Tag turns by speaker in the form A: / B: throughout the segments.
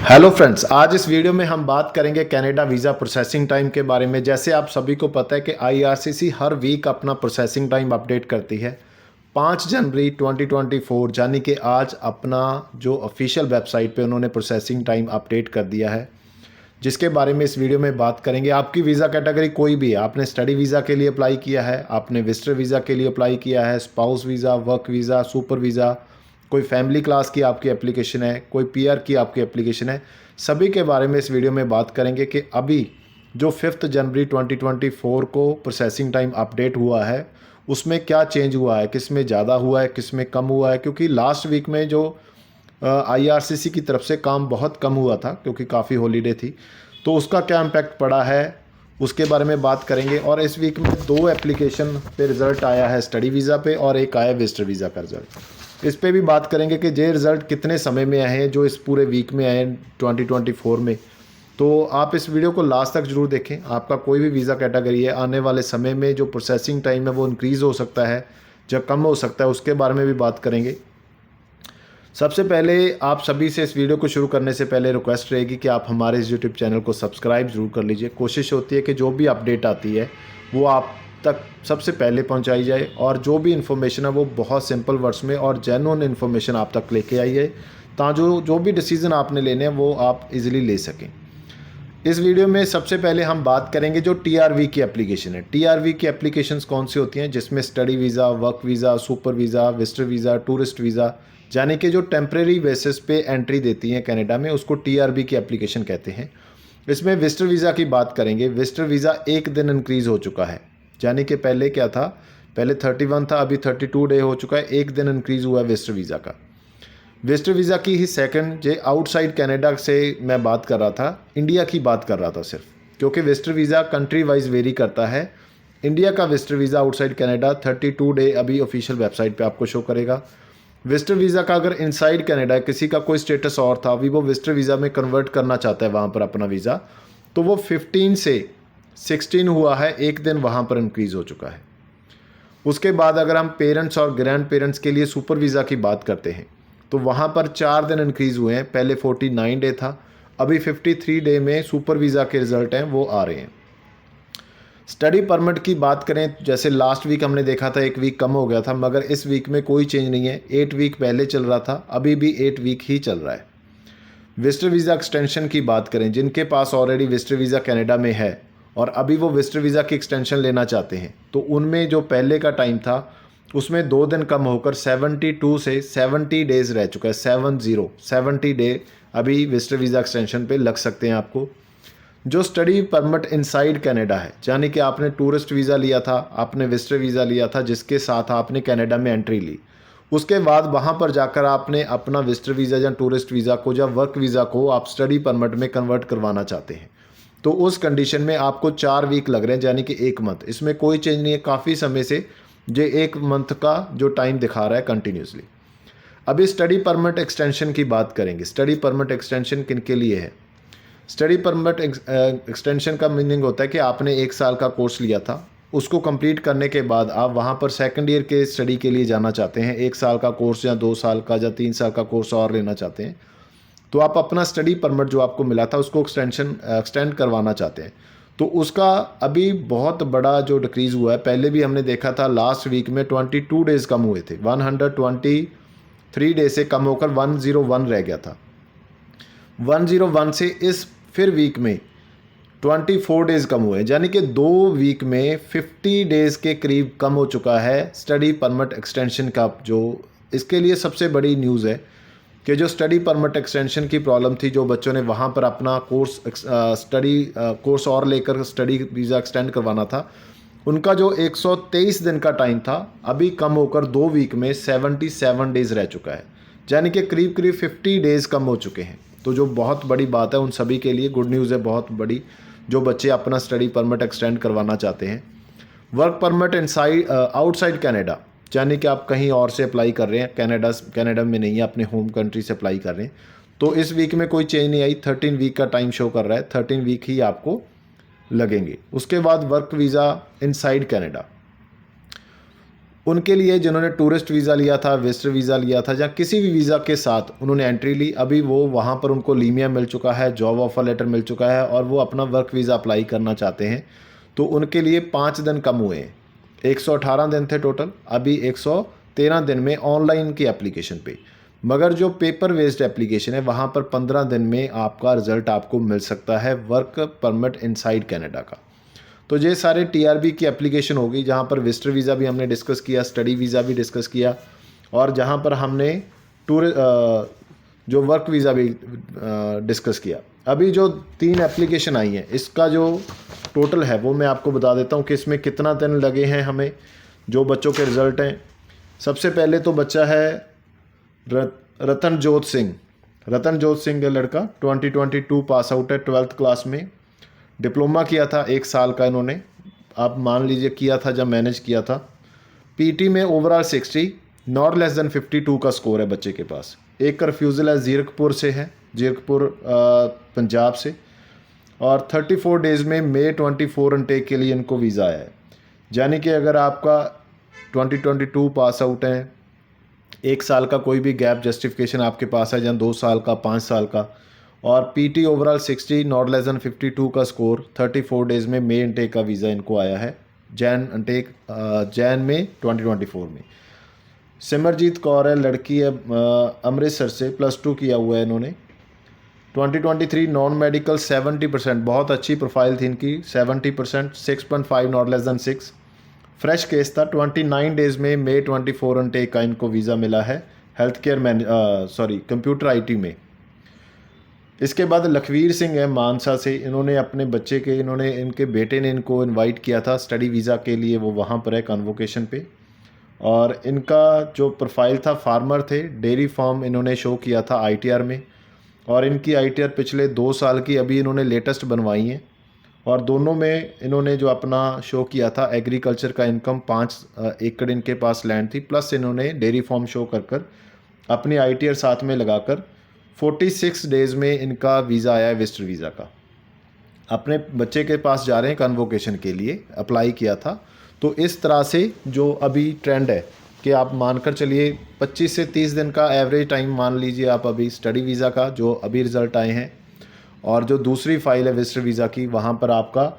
A: Hello friends, आज इस video में हम बात करेंगे कनाडा वीज़ा प्रोसेसिंग टाइम के बारे में। जैसे आप सभी को पता है कि आईआरसीसी हर वीक अपना प्रोसेसिंग टाइम अपडेट करती है। 5 जनवरी 2024 यानी कि आज अपना जो ऑफिशियल वेबसाइट पे उन्होंने प्रोसेसिंग टाइम अपडेट कर दिया है, जिसके बारे में इस वीडियो में बात करेंगे। आपकी वीज़ा कैटेगरी कोई भी है, आपने स्टडी वीज़ा के लिए अप्लाई किया है, आपने विजिटर वीज़ा के लिए अप्लाई किया है, spouse visa, work visa, super visa, कोई फैमिली क्लास की आपकी एप्लीकेशन है, कोई पीआर की आपकी एप्लीकेशन है, सभी के बारे में इस वीडियो में बात करेंगे कि अभी जो 5 जनवरी 2024 को प्रोसेसिंग टाइम अपडेट हुआ है उसमें क्या चेंज हुआ है, किस में ज़्यादा हुआ है, किस में कम हुआ है। क्योंकि लास्ट वीक में जो आईआरसीसी की तरफ से काम बहुत कम हुआ था क्योंकि काफ़ी हॉलीडे थी, तो उसका क्या इम्पैक्ट पड़ा है उसके बारे में बात करेंगे। और इस वीक में 2 एप्लीकेशन पे रिज़ल्ट आया है, स्टडी वीज़ा पे और एक आया विजिटर वीज़ा का रिज़ल्ट। इस पे भी बात करेंगे कि ये रिज़ल्ट कितने समय में आए हैं, जो इस पूरे वीक में आए हैं 2024 में। तो आप इस वीडियो को लास्ट तक ज़रूर देखें। आपका कोई भी वीज़ा कैटेगरी है, आने वाले समय में जो प्रोसेसिंग टाइम है वो इंक्रीज़ हो सकता है या कम हो सकता है, उसके बारे में भी बात करेंगे। सबसे पहले आप सभी से इस वीडियो को शुरू करने से पहले रिक्वेस्ट रहेगी कि आप हमारे इस यूट्यूब चैनल को सब्सक्राइब ज़रूर कर लीजिए। कोशिश होती है कि जो भी अपडेट आती है वो आप तक सबसे पहले पहुंचाई जाए और जो भी इन्फॉर्मेशन है वो बहुत सिंपल वर्ड्स में और जेन्युइन इन्फॉर्मेशन आप तक लेके आई है, ताकि जो भी डिसीज़न आपने लेने हैं वो आप इजीली ले सकें। इस वीडियो में सबसे पहले हम बात करेंगे जो टीआरवी की एप्लीकेशन है। टीआरवी की एप्लीकेशंस कौन सी होती हैं, जिसमें study visa, work visa, super visa, visitor visa, tourist visa, यानी कि जो टेम्प्रेरी बेसिस पे एंट्री देती हैं कनाडा में, उसको टीआरवी की एप्लीकेशन कहते हैं। इसमें विजिटर वीज़ा की बात करेंगे। विजिटर वीज़ा एक दिन इंक्रीज़ हो चुका है, यानी कि पहले क्या था, पहले 31 था, अभी 32 डे हो चुका है, एक दिन इंक्रीज़ हुआ है विजिटर वीज़ा का। विजिटर वीज़ा की ही सेकंड जे आउटसाइड कनाडा से मैं बात कर रहा था, इंडिया की बात कर रहा था सिर्फ, क्योंकि visitor visa country wise very करता है। इंडिया का visitor visa outside Canada 32 day अभी ऑफिशियल वेबसाइट पे आपको शो करेगा। विजिटर वीज़ा का अगर इनसाइड कनाडा किसी का कोई स्टेटस और था, अभी वो विजिटर वीज़ा में कन्वर्ट करना चाहता है वहाँ पर अपना वीज़ा, तो वो 15 से 16 हुआ है, एक दिन वहाँ पर इंक्रीज़ हो चुका है। उसके बाद अगर हम पेरेंट्स और ग्रैंड पेरेंट्स के लिए सुपर वीज़ा की बात करते हैं तो वहाँ पर 4 दिन इंक्रीज़ हुए हैं। पहले 49 डे था, अभी 53 डे में सुपर वीज़ा के रिज़ल्ट हैं वो आ रहे हैं। स्टडी परमिट की बात करें, जैसे लास्ट वीक हमने देखा था 1 वीक कम हो गया था, मगर इस वीक में कोई चेंज नहीं है। 8 वीक पहले चल रहा था, अभी भी 8 वीक ही चल रहा है। विजिटर वीज़ा एक्सटेंशन की बात करें, जिनके पास ऑलरेडी विजिटर वीज़ा कनाडा में है और अभी वो विजिटर वीज़ा की एक्सटेंशन लेना चाहते हैं, तो उनमें जो पहले का टाइम था उसमें 2 दिन कम होकर 72 से 70 डेज़ रह चुका है। 70 डे अभी विजिटर वीज़ा एक्सटेंशन पे लग सकते हैं आपको। जो स्टडी परमिट इनसाइड कनाडा है, यानी कि आपने टूरिस्ट वीज़ा लिया था, आपने विजिटर वीज़ा लिया था, जिसके साथ आपने कनाडा में एंट्री ली, उसके बाद वहाँ पर जाकर आपने अपना विजिटर वीज़ा या टूरिस्ट वीज़ा को या वर्क वीज़ा को आप स्टडी परमिट में कन्वर्ट करवाना चाहते हैं, तो उस कंडीशन में आपको 4 वीक लग रहे हैं, यानी कि 1 मंथ। इसमें कोई चेंज नहीं है, काफ़ी समय से ये 1 मंथ का जो टाइम दिखा रहा है कंटिन्यूसली। अभी स्टडी परमिट एक्सटेंशन की बात करेंगे। स्टडी परमिट एक्सटेंशन किन के लिए है? स्टडी परमिट एक्सटेंशन का मीनिंग होता है कि आपने 1 साल का कोर्स लिया था, उसको कंप्लीट करने के बाद आप वहाँ पर सेकंड ईयर के स्टडी के लिए जाना चाहते हैं। 1 साल का कोर्स या 2 साल का या 3 साल का कोर्स और लेना चाहते हैं, तो आप अपना स्टडी परमिट जो आपको मिला था उसको एक्सटेंड करवाना चाहते हैं। तो उसका अभी बहुत बड़ा जो डिक्रीज़ हुआ है, पहले भी हमने देखा था लास्ट वीक में 22 डेज़ कम हुए थे, 123 डे से कम होकर 101 रह गया था। 101 से इस फिर वीक में 24 डेज़ कम हुए, यानी कि 2 वीक में 50 डेज़ के करीब कम हो चुका है स्टडी परमिट एक्सटेंशन का। जो इसके लिए सबसे बड़ी न्यूज़ है कि जो स्टडी परमिट एक्सटेंशन की प्रॉब्लम थी, जो बच्चों ने वहाँ पर अपना कोर्स और लेकर स्टडी वीज़ा एक्सटेंड करवाना था, उनका जो 123 दिन का टाइम था अभी कम होकर 2 वीक में 77 डेज़ रह चुका है, यानी कि करीब करीब 50 डेज़ कम हो चुके हैं। तो जो बहुत बड़ी बात है उन सभी के लिए, गुड न्यूज़ है बहुत बड़ी, जो बच्चे अपना स्टडी परमिट एक्सटेंड करवाना चाहते हैं। Work permit inside outside Canada, यानी कि आप कहीं और से अप्लाई कर रहे हैं, कनाडा में नहीं है, अपने होम कंट्री से अप्लाई कर रहे हैं, तो इस वीक में कोई चेंज नहीं आई। 13 वीक का टाइम शो कर रहा है, 13 वीक ही आपको लगेंगे। उसके बाद वर्क वीज़ा इनसाइड कनाडा, उनके लिए जिन्होंने टूरिस्ट वीज़ा लिया था, विजिटर वीज़ा लिया था या किसी भी वीज़ा के साथ उन्होंने एंट्री ली, अभी वो वहाँ पर उनको लीमिया मिल चुका है, जॉब ऑफ़र लेटर मिल चुका है और वो अपना वर्क वीज़ा अप्लाई करना चाहते हैं, तो उनके लिए 5 दिन कम हुए हैं। 118 दिन थे टोटल, अभी 113 दिन में ऑनलाइन की एप्लीकेशन पे। मगर जो पेपर बेस्ड एप्लीकेशन है वहाँ पर 15 दिन में आपका रिज़ल्ट आपको मिल सकता है वर्क परमिट इनसाइड कनाडा का। तो ये सारे टीआरबी की एप्लीकेशन होगी, जहाँ पर विजिटर वीज़ा भी हमने डिस्कस किया, स्टडी वीज़ा भी डिस्कस किया और जहाँ पर हमने जो वर्क वीज़ा भी डिस्कस किया। अभी जो 3 एप्लीकेशन आई हैं इसका जो टोटल है वो मैं आपको बता देता हूँ कि इसमें कितना दिन लगे हैं हमें, जो बच्चों के रिज़ल्ट हैं। सबसे पहले तो बच्चा है रतनजोत सिंह। रतनजोत सिंह का लड़का 2022 पास आउट है, 12th क्लास में डिप्लोमा किया था, 1 साल का इन्होंने, आप मान लीजिए किया था जब मैनेज किया था। पीटी में ओवरऑल 60, नॉट लेस देन 52 का स्कोर है बच्चे के पास। एक का रिफ्यूज़ल है, जीरकपुर से है, जीरकपुर पंजाब से, और 34 डेज़ में May 24 इनटेक के लिए इनको वीज़ा आया है। यानी कि अगर आपका 2022 पास आउट है, 1 साल का कोई भी गैप जस्टिफिकेशन आपके पास है या 2 साल का, 5 साल का, और PT overall 60, not less than 52 का स्कोर, 34 डेज़ में May इनटेक का वीज़ा इनको आया है, जैन इनटेक जैन में 2024 में। सिमरजीत कौर है, लड़की है, अमृतसर से, +2 किया हुआ है इन्होंने। 2023 नॉन मेडिकल 70%, बहुत अच्छी प्रोफाइल थी इनकी, 70%, 6.5 not less than 6। Fresh case था, 29 डेज़ में May 24 इनटेक का इनको वीज़ा मिला है हेल्थ केयर कंप्यूटर आईटी में। इसके बाद लखवीर सिंह है मानसा से, इन्होंने अपने बच्चे के, इनके बेटे ने इनको इनवाइट किया था स्टडी वीज़ा के लिए, वो वहाँ पर है कन्वोकेशन पे। और इनका जो प्रोफाइल था, फार्मर थे, डेयरी फार्म इन्होंने शो किया था आईटीआर में, और इनकी आईटीआर पिछले 2 साल की अभी इन्होंने लेटेस्ट बनवाई है। और दोनों में इन्होंने जो अपना शो किया था एग्रीकल्चर का इनकम, 5 एकड़ इनके पास लैंड थी, प्लस इन्होंने डेयरी फार्म शो कर अपनी आईटीआर साथ में लगाकर 46 डेज़ में इनका वीज़ा आया है विजिटर वीज़ा का। अपने बच्चे के पास जा रहे हैं कन्वोकेशन के लिए, अप्लाई किया था। तो इस तरह से जो अभी ट्रेंड है कि आप मानकर चलिए 25 से 30 दिन का एवरेज टाइम मान लीजिए आप अभी स्टडी वीज़ा का, जो अभी रिज़ल्ट आए हैं। और जो दूसरी फ़ाइल है विजिटर वीज़ा की, वहाँ पर आपका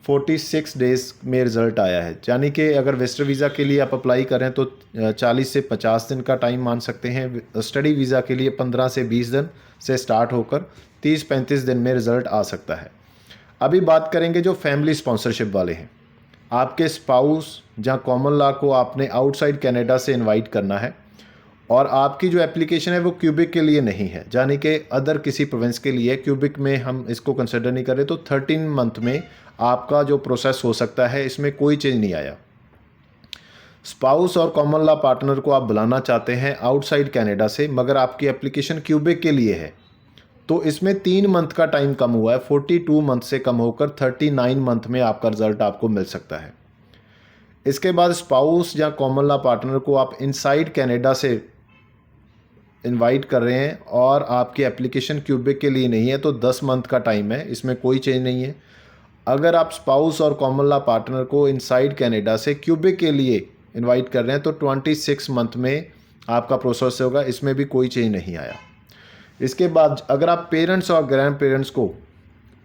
A: 46 डेज़ में रिज़ल्ट आया है। यानी कि अगर विजिटर वीज़ा के लिए आप अप्लाई करें तो 40 से 50 दिन का टाइम मान सकते हैं। स्टडी वीज़ा के लिए 15 से 20 दिन से स्टार्ट होकर 30-35 दिन में रिज़ल्ट आ सकता है। अभी बात करेंगे जो फैमिली स्पॉन्सरशिप वाले हैं। आपके स्पाउस जहाँ कॉमन लॉ को आपने आउटसाइड कनाडा से इनवाइट करना है, और आपकी जो एप्लीकेशन है वो क्यूबिक के लिए नहीं है, यानी कि अदर किसी प्रोविंस के लिए, क्यूबिक में हम इसको कंसिडर नहीं कर रहे। तो 13 मंथ में आपका जो प्रोसेस हो सकता है, इसमें कोई चेंज नहीं आया। स्पाउस और कॉमन लॉ पार्टनर को आप बुलाना चाहते हैं आउटसाइड कनाडा से, मगर आपकी एप्लीकेशन क्यूबिक के लिए है, तो इसमें 3 मंथ का टाइम कम हुआ है, 42 मंथ से कम होकर 39 मंथ में आपका रिजल्ट आपको मिल सकता है। इसके बाद स्पाउस या कॉमन लॉ पार्टनर को आप इनसाइड कनाडा से इनवाइट कर रहे हैं और आपकी एप्लीकेशन क्यूबिक के लिए नहीं है, तो 10 मंथ का टाइम है, इसमें कोई चेंज नहीं है। अगर आप स्पाउस और कॉमन लॉ पार्टनर को इनसाइड कनाडा से क्यूबिक के लिए इनवाइट कर रहे हैं तो 26 मंथ में आपका प्रोसेस होगा, इसमें भी कोई चेंज नहीं आया। इसके बाद अगर आप पेरेंट्स और ग्रैंड पेरेंट्स को,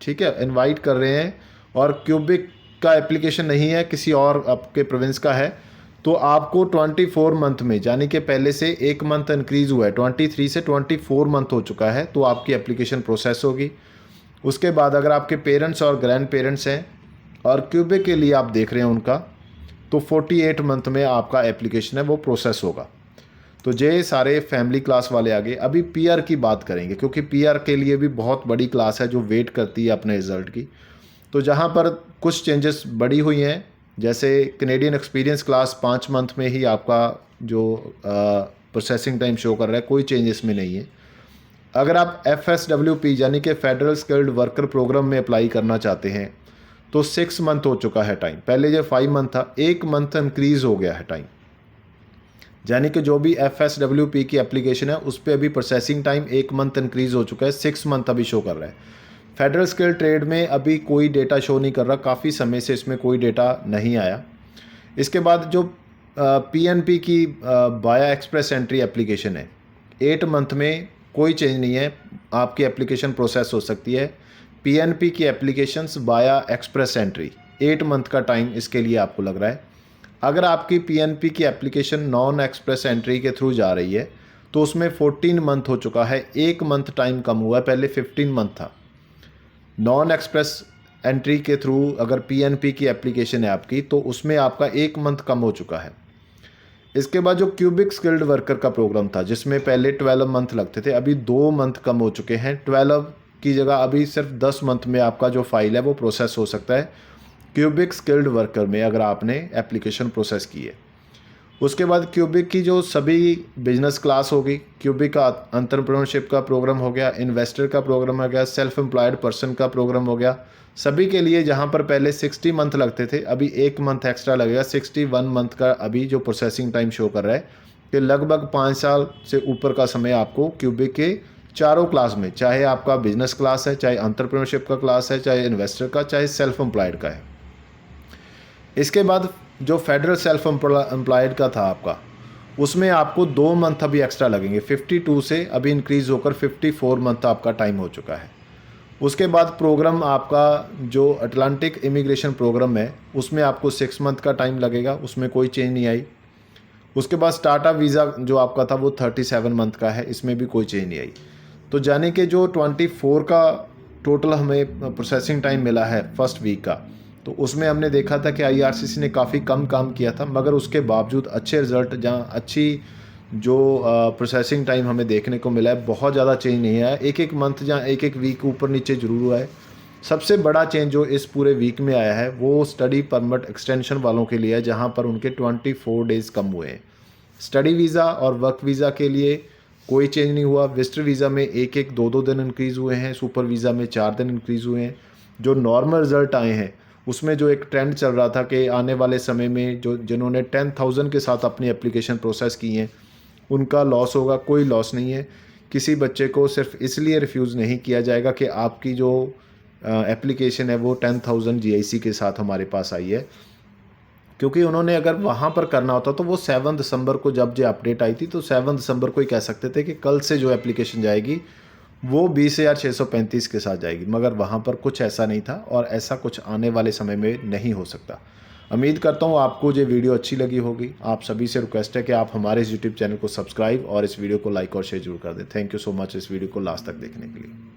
A: ठीक है, इनवाइट कर रहे हैं और क्यूबिक का एप्लीकेशन नहीं है, किसी और आपके प्रोविंस का है, तो आपको 24 मंथ में, यानी कि पहले से 1 मंथ इंक्रीज़ हुआ है, 23 से 24 मंथ हो चुका है, तो आपकी एप्लीकेशन प्रोसेस होगी। उसके बाद अगर आपके पेरेंट्स और ग्रैंड पेरेंट्स हैं और क्यूबिक के लिए आप देख रहे हैं उनका, तो 48 मंथ में आपका एप्लीकेशन है वो प्रोसेस होगा। तो ये सारे फैमिली क्लास वाले आगे। अभी पीआर की बात करेंगे, क्योंकि पीआर के लिए भी बहुत बड़ी क्लास है जो वेट करती है अपने रिज़ल्ट की। तो जहाँ पर कुछ चेंजेस बड़ी हुई हैं, जैसे कैनेडियन एक्सपीरियंस क्लास 5 मंथ में ही आपका जो प्रोसेसिंग टाइम शो कर रहा है, कोई चेंज इसमें नहीं है। अगर आप FSWP यानी कि फेडरल स्किल्ड वर्कर प्रोग्राम में अप्लाई करना चाहते हैं तो 6 मंथ हो चुका है टाइम, पहले जो 5 मंथ था, 1 मंथ इंक्रीज़ हो गया है टाइम। यानी कि जो भी FSWP की एप्लीकेशन है उस पर अभी प्रोसेसिंग टाइम 1 मंथ इंक्रीज़ हो चुका है, 6 मंथ अभी शो कर रहा है। फेडरल स्किल ट्रेड में अभी कोई डेटा शो नहीं कर रहा, काफ़ी समय से इसमें कोई डेटा नहीं आया। इसके बाद जो पीएनपी की बाया एक्सप्रेस एंट्री एप्लीकेशन है। 8 मंथ में कोई चेंज नहीं है, आपकी एप्लीकेशन प्रोसेस हो सकती है। पीएनपी की एप्लीकेशंस बाया एक्सप्रेस एंट्री 8 मंथ का टाइम इसके लिए आपको लग रहा है। अगर आपकी पीएनपी की एप्लीकेशन नॉन एक्सप्रेस एंट्री के थ्रू जा रही है तो उसमें 14 मंथ हो चुका है, 1 मंथ टाइम कम हुआ है, पहले 15 मंथ था। नॉन एक्सप्रेस एंट्री के थ्रू अगर पीएनपी की एप्लीकेशन है आपकी तो उसमें आपका 1 मंथ कम हो चुका है। इसके बाद जो क्यूबिक स्किल्ड वर्कर का प्रोग्राम था जिसमें पहले 12 मंथ लगते थे, अभी 2 मंथ कम हो चुके हैं। 12 की जगह अभी सिर्फ 10 मंथ में आपका जो फाइल है वो प्रोसेस हो सकता है क्यूबिक स्किल्ड वर्कर में, अगर आपने एप्लीकेशन प्रोसेस की है। उसके बाद क्यूबिक की जो सभी बिजनेस क्लास होगी, क्यूबिक का एंटरप्रेन्योरशिप का प्रोग्राम हो गया, इन्वेस्टर का प्रोग्राम हो गया, सेल्फ एम्प्लॉयड पर्सन का प्रोग्राम हो गया, सभी के लिए जहां पर पहले 60 मंथ लगते थे अभी 1 मंथ एक्स्ट्रा लगेगा। 61 मंथ का अभी जो प्रोसेसिंग टाइम शो कर रहा है कि लगभग 5 साल से ऊपर का समय आपको क्यूबिक के चारों क्लास में, चाहे आपका बिजनेस क्लास है, चाहे एंटरप्रेन्योरशिप का क्लास है, चाहे इन्वेस्टर का, चाहे सेल्फ एम्प्लॉयड का है। इसके बाद जो फेडरल सेल्फ एम्प्लॉयड का था आपका, उसमें आपको 2 मंथ अभी एक्स्ट्रा लगेंगे। 52 से अभी इंक्रीज़ होकर 54 मंथ आपका टाइम हो चुका है। उसके बाद प्रोग्राम आपका जो अटलांटिक इमिग्रेशन प्रोग्राम है उसमें आपको 6 मंथ का टाइम लगेगा, उसमें कोई चेंज नहीं आई। उसके बाद स्टार्टअप वीज़ा जो आपका था वो 37 मंथ का है, इसमें भी कोई चेंज नहीं आई। तो जाने के जो 24 का टोटल हमें प्रोसेसिंग टाइम मिला है फर्स्ट वीक का, तो उसमें हमने देखा था कि आईआरसीसी ने काफ़ी कम काम किया था, मगर उसके बावजूद अच्छे रिज़ल्ट, जहाँ अच्छी जो प्रोसेसिंग टाइम हमें देखने को मिला है, बहुत ज़्यादा चेंज नहीं आया। एक मंथ जहाँ एक वीक ऊपर नीचे ज़रूर हुआ है। सबसे बड़ा चेंज जो इस पूरे वीक में आया है वो स्टडी परमिट एक्सटेंशन वालों के लिए है, जहाँ पर उनके 24 डेज़ कम हुए हैं। स्टडी वीज़ा और वर्क वीज़ा के लिए कोई चेंज नहीं हुआ। विजिटर वीज़ा में 1-2 दिन इंक्रीज़ हुए हैं, सुपर वीज़ा में 4 दिन इंक्रीज़ हुए हैं। जो नॉर्मल रिज़ल्ट आए हैं उसमें जो एक ट्रेंड चल रहा था कि आने वाले समय में जिन्होंने 10,000 के साथ अपनी एप्लीकेशन प्रोसेस की हैं उनका लॉस होगा, कोई लॉस नहीं है। किसी बच्चे को सिर्फ इसलिए रिफ्यूज़ नहीं किया जाएगा कि आपकी जो एप्लीकेशन है वो 10,000 जीआईसी के साथ हमारे पास आई है, क्योंकि उन्होंने अगर वहाँ पर करना होता तो वो 7 दिसंबर को जब जो अपडेट आई थी तो 7 दिसंबर को ही कह सकते थे कि कल से जो एप्लीकेशन जाएगी वो 20,635 के साथ जाएगी, मगर वहाँ पर कुछ ऐसा नहीं था और ऐसा कुछ आने वाले समय में नहीं हो सकता। उम्मीद करता हूँ आपको ये वीडियो अच्छी लगी होगी। आप सभी से रिक्वेस्ट है कि आप हमारे इस यूट्यूब चैनल को सब्सक्राइब और इस वीडियो को लाइक और शेयर जरूर कर दें। थैंक यू सो मच इस वीडियो को लास्ट तक देखने के लिए।